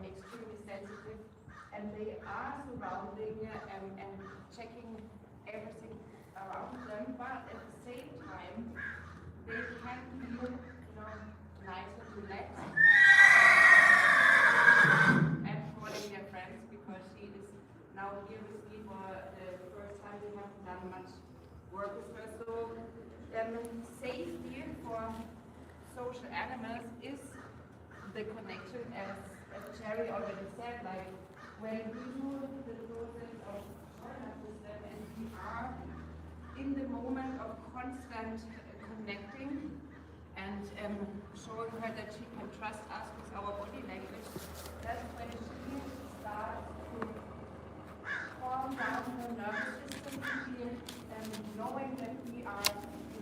extremely sensitive, and they are surrounding and checking everything around them, but at the same time, they can feel, nice and relaxed and calling their friends, because she is now here with me for the first time. We haven't done much work with her. So safety for social animals is the connection, as Jerry already said, like when we do the process of joining with them and we are in the moment of constant connecting and showing her that she can trust us with our body language, that's when she starts to calm down her nervous system, knowing that we are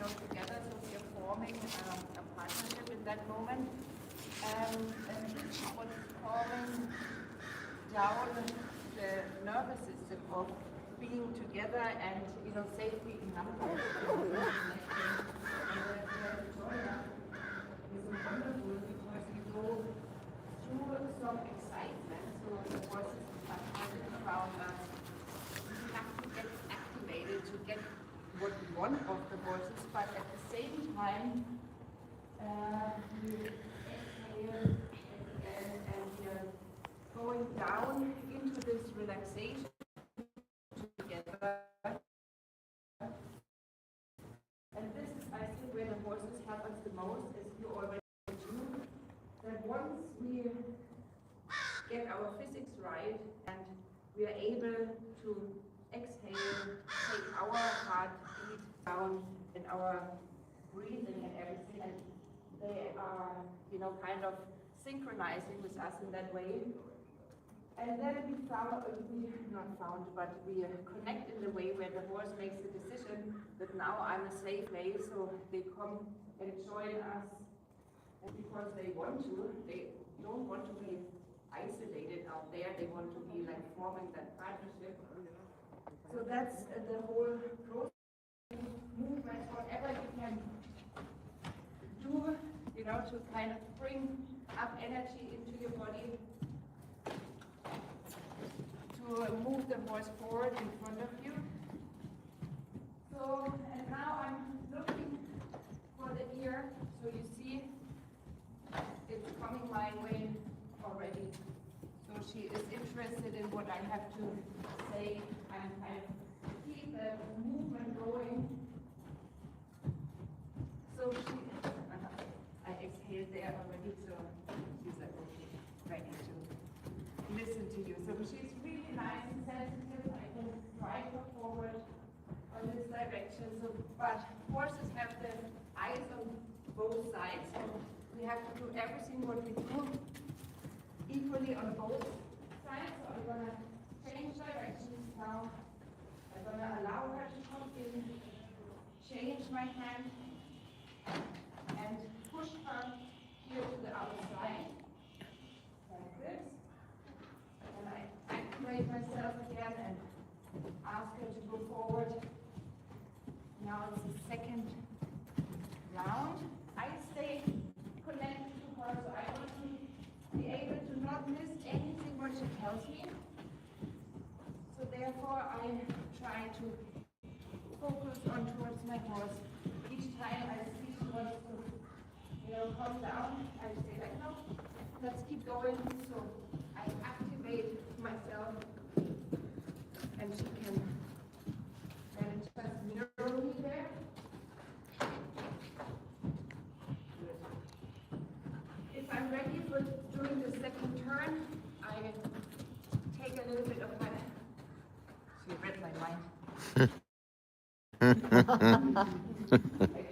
together, so we are forming a partnership in that moment. And this is what is calming down the nervous system of being together and safety in numbers. Is wonderful because we go through some excitement. So the voices are talking around us. We have to get activated to get what we want of the voices, but at the same time, we exhale and we are going down into this relaxation together. And this is, I think, where the voices help us the most, as you already do, that once we get our physics right and we are able to exhale, take our heartbeat down in our breathing and everything, and they are, kind of synchronizing with us in that way. And then we connect in the way where the horse makes the decision that now I'm a safe place, so they come and join us, and because they want to, they don't want to be isolated out there, they want to be like forming that partnership. So that's the whole process, movement, whatever you can do, to kind of bring up energy into your body, to move the horse forward in front of you. So, and now I'm looking for the ear, so you see it's coming my way already. So she is interested in what I have to say, and I keep the movement going. So I exhaled there already, so she's like, okay, ready to listen to you. So she's really nice and sensitive. I can drive her forward on this direction. So, but horses have the eyes on both sides, so we have to do everything what we do equally on both sides. So I'm gonna change directions now. I'm gonna allow her to come in, change my hand, and push her here to the outside, like this. And I activate myself again and ask her to go forward. Now it's the second round. I stay connected to her, so I want to be able to not miss anything what she tells me. So therefore I try to focus on towards my horse. Each time I see she wants to calm down, I say like, no, let's keep going. So I activate myself, and she can then just mirror me there. If I'm ready for doing the second turn, I take a little bit of my, she read my mind. I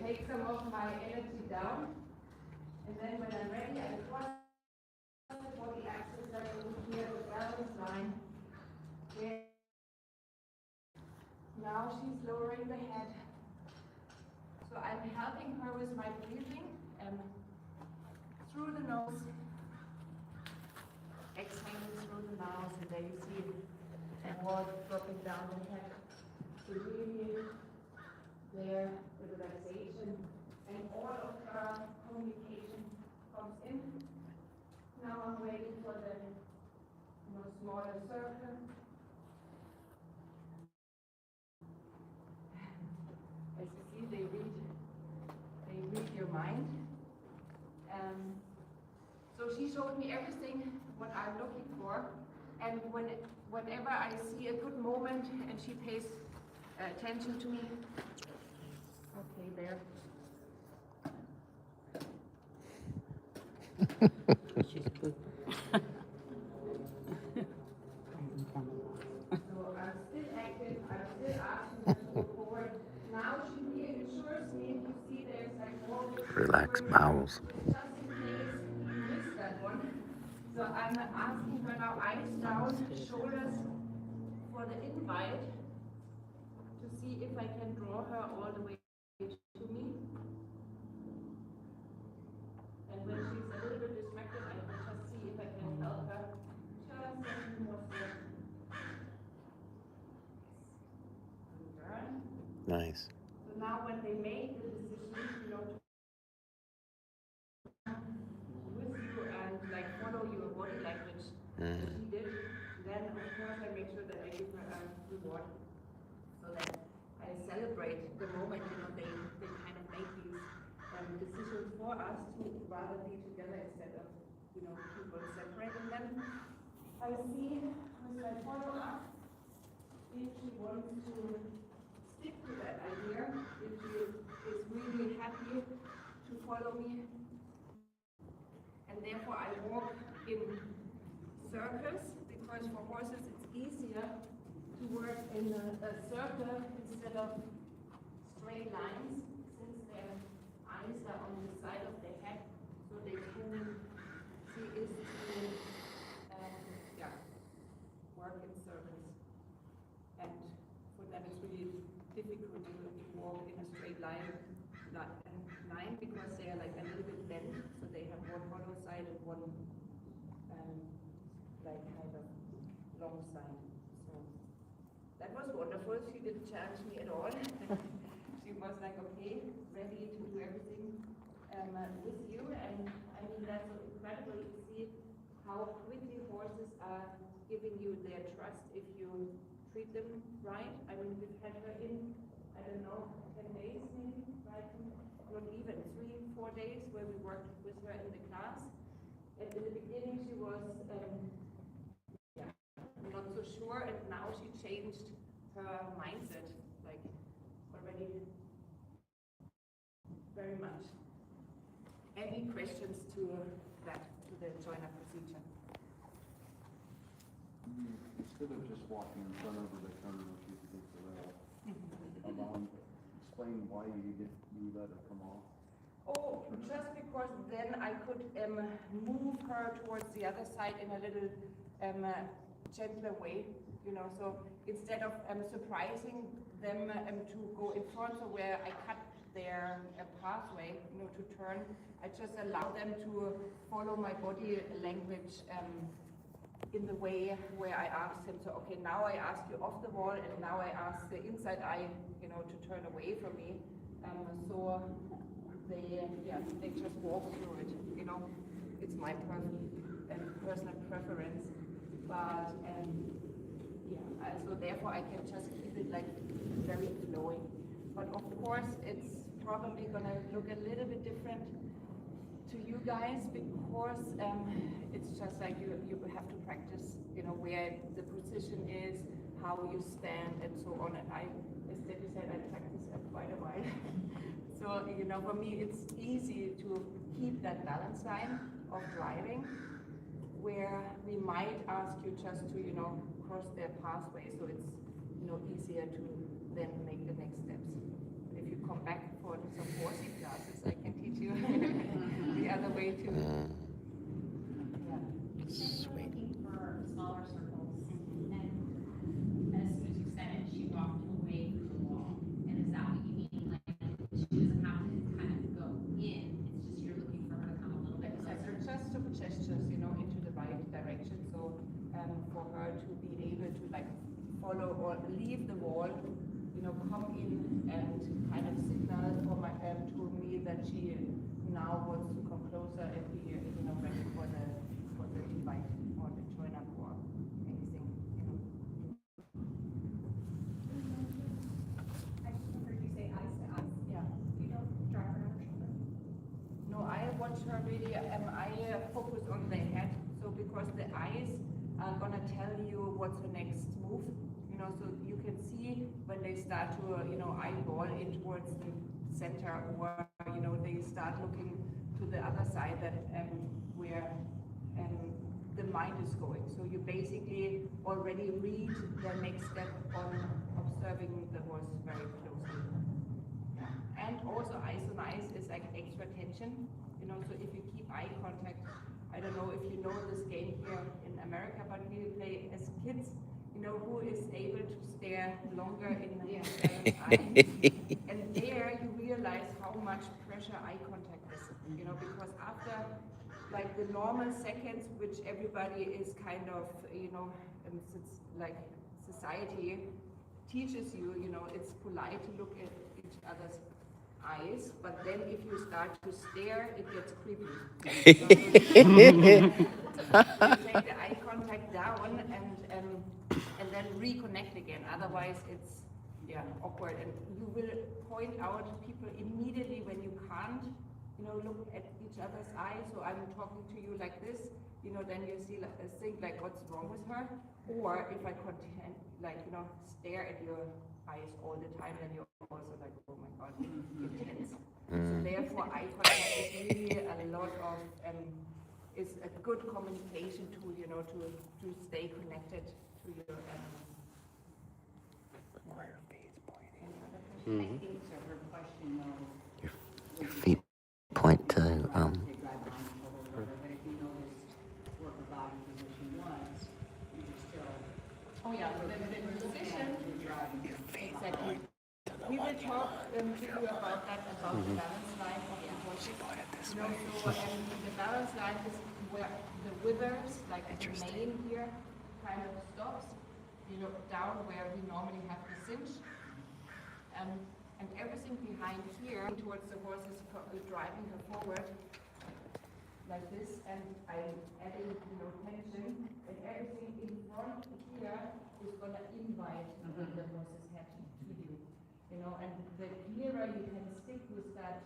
take some of my energy down, and then when I'm ready, I cross the body axis that I move here, the balance line. There. Now she's lowering the head. So I'm helping her with my breathing through the nose, exhaling through the nose, and there you see the water dropping down the head. So really there, the relaxation, and all of her communication comes in. Now I'm waiting for the for a smaller circle. As you see, they read your mind. So she showed me everything what I'm looking for, and whenever I see a good moment and she pays attention to me, okay, there. She's good. So I'm still active, I'm still asking her to go forward. Now she reassures me, you see there's like more Relax bowels. just in case you miss that one. So I'm asking her now, eyes down, shoulders for the invite, to see if I can draw her all the way to me. And when she's a little bit distracted, I can just see if I can help her. Just a few more steps. Turn. Nice. So now when they make the decision, you know, with you and like follow your body language, as she did, then of course I make sure that I give her a reward. So that I celebrate the moment, you know, they kind of make these decisions for us to rather be together instead of, you know, people separating them. I see with my follow up if she wants to stick to that idea, if she is really happy to follow me. And therefore I walk in circles, because for horses it's easier to work in a circle instead of straight lines, since their eyes are on the side of their head, so they can see is to work in circles. And for them it's really difficult to walk in a straight line because they are like a little bit bent, so they have one hollow side and one like kind of long side. So that was wonderful. She didn't challenge me at all. She was like, okay, ready to do everything with you. And I mean, that's so incredible to see how quickly horses are giving you their trust if you treat them right. I mean, we've had her in, I don't know, 10 days maybe, right? Not even 3-4 days where we worked with her in the class. And in the beginning she was not so sure, and now she changed her mindset, like already very much. Any questions to that, to the joiner procedure? Instead of just walking in front of her to turn her feet against the rail, explain why you let her come off. Oh, just because then I could move her towards the other side in a little gentler way, you know. So instead of surprising them to go in front, so where I cut their pathway, you know, to turn, I just allow them to follow my body language in the way where I asked him. So okay, now I ask you off the wall, and now I ask the inside eye, you know, to turn away from me. So they just walk through it, you know. It's my personal preference, but so therefore I can just keep it like very flowing. But of course it's probably gonna look a little bit different to you guys, because it's just like you have to practice, you know, where the position is, how you stand, and so on. And as Debbie said, I practice quite a while. So, you know, for me it's easy to keep that balance line of driving, where we might ask you just to, you know, cross their pathway, so it's, you know, easier to then make the next steps. If you come back for some horsing classes, I can teach you the other way too. Yeah. Sweet. Looking for smaller circles, and as soon as you said it, she walked away from the wall. And is that what you mean? Like, she doesn't have to kind of go in, it's just you're looking for her to come a little bit Exactly. closer. Just some gestures, you know, into the right direction. So for her to be able to like follow or leave the wall, you know, come in and kind of signal for to me that she now wants to come closer and be, you know, ready for the invite or the joiner for. focus on the head. So because the eyes are gonna tell you what's the next move, so you can see when they start to, eyeball in towards the center, or, they start looking to the other side that where the mind is going. So you basically already read the next step on observing the horse very closely. Yeah. And also eyes on eyes is like extra tension. So if you keep eye contact, I don't know if you know this game here in America, but we play as kids. Who is able to stare longer in the other's eye. And there you realize how much pressure eye contact is. Because after like the normal seconds, which everybody is kind of, it's like society teaches you, it's polite to look at each other's eyes, but then if you start to stare, it gets creepy. You take the eye contact down and then reconnect again. Otherwise, it's awkward, and you will point out people immediately when you can't, look at each other's eyes. So I'm talking to you like this, then you see think like what's wrong with her, or if I continue stare at your eyes all the time, then you're also like, oh my god, intense. So therefore, eye contact is really a lot of is a good communication tool, to stay connected to your animals. I think so, her question though. Your feet point to, They drive behind over, but if you noticed what the body position was, you were still. Oh yeah, the position, exactly. We will talk to you about that, about the balance line of the horses. So the balance line is where the withers, like the mane here, kind of stops, down where we normally have the cinch. And everything behind here towards the horse is driving her forward like this, and I'm adding tension, and everything in front here is going to invite the horse's head to you. And the clearer you can stick with that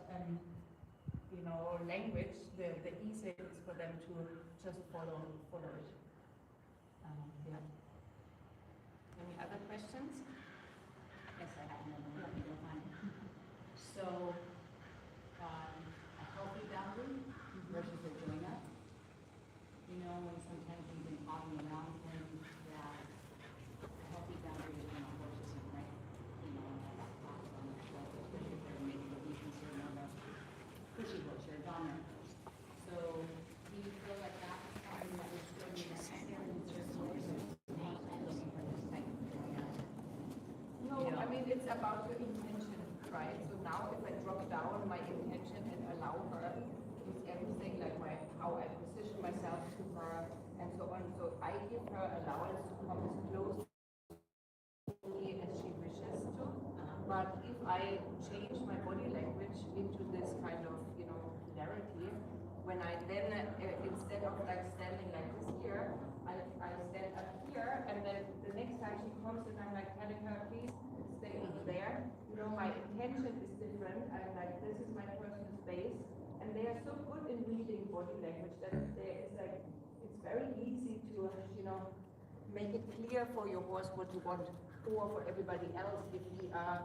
language, the easier it is for them to just follow it. Yeah. Any other questions? Yes, I have another one, if you don't mind. So, a healthy boundary versus a join up. When sometimes we've been talking around things that a healthy boundary is when a horse isn't right. That box on the shoulder, especially if they're maybe what you consider more of a pushy horse or a dominant horse. So, do you feel like that was something that was still necessary in certain ways, or not looking for this type of join up? No, I mean, it's about your intention, right? So now if I drop down my intention and allow her with everything, like how I position myself to her and so on. So I give her allowance to come as close to me as she wishes to. But if I change my body language into this kind of, clarity, when I then, instead of like standing like this here, I stand up here, and then the next time she comes and I'm like telling her, please stay over there. My intention is different. I'm like, this is my personal space. And they are so good in reading body language that there is like, it's very easy to, make it clear for your horse what you want, or for everybody else if we are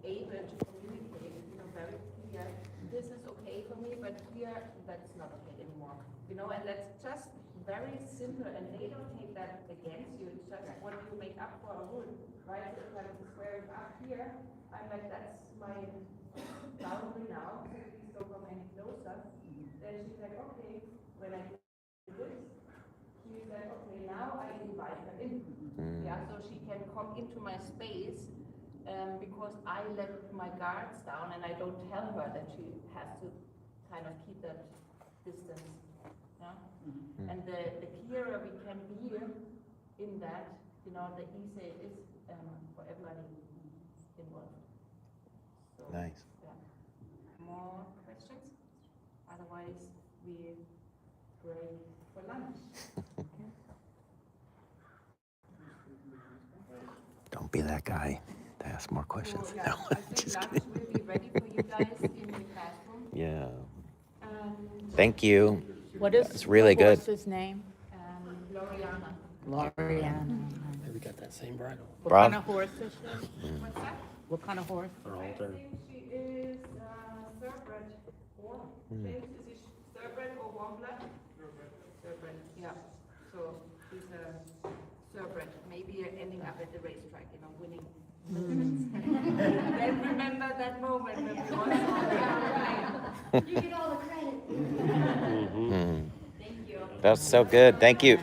able to communicate, very clear. This is okay for me, but here that's not okay anymore. And that's just very simple, and they don't take that against you. It's just what you make up for a rule, right? So if I'm squaring up here, I'm like, that's my boundary now, so please don't come any closer. Then she's like, okay, when I do this, she's like, okay, now I invite her in. Yeah, so she can come into my space, because I let my guards down and I don't tell her that she has to kind of keep that distance. Yeah? And the clearer we can be in that, the easier it is for everybody involved. So, nice. yeah. More questions? Otherwise, we break for lunch. Don't be that guy to ask more questions. So, yeah, No, I think just lunch kidding. will be ready for you guys in the classroom. Yeah. And Thank you. What is It's really the good. horse's name? Gloriana. Loriana. Maybe got that same bridle. What Bra- kind of horse is she? What's that? What kind of horse? Or I halter. think she is thoroughbred or James, is she thoroughbred or Wambler? Thoroughbred, yeah. So she's a thoroughbred, maybe ending up at the racetrack, winning. Then remember that moment when we all saw her. You get all the credit. Mm. Thank you. That's so good. Thank you.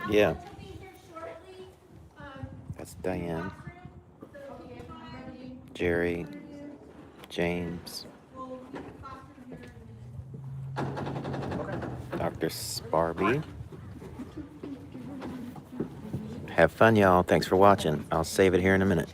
Yeah, We'll be here shortly. that's Diane, Okay, everyone ready? Jerry, James, We'll leave the classroom here in a minute. Dr. Sparby. Have fun, y'all. Thanks for watching. I'll save it here in a minute.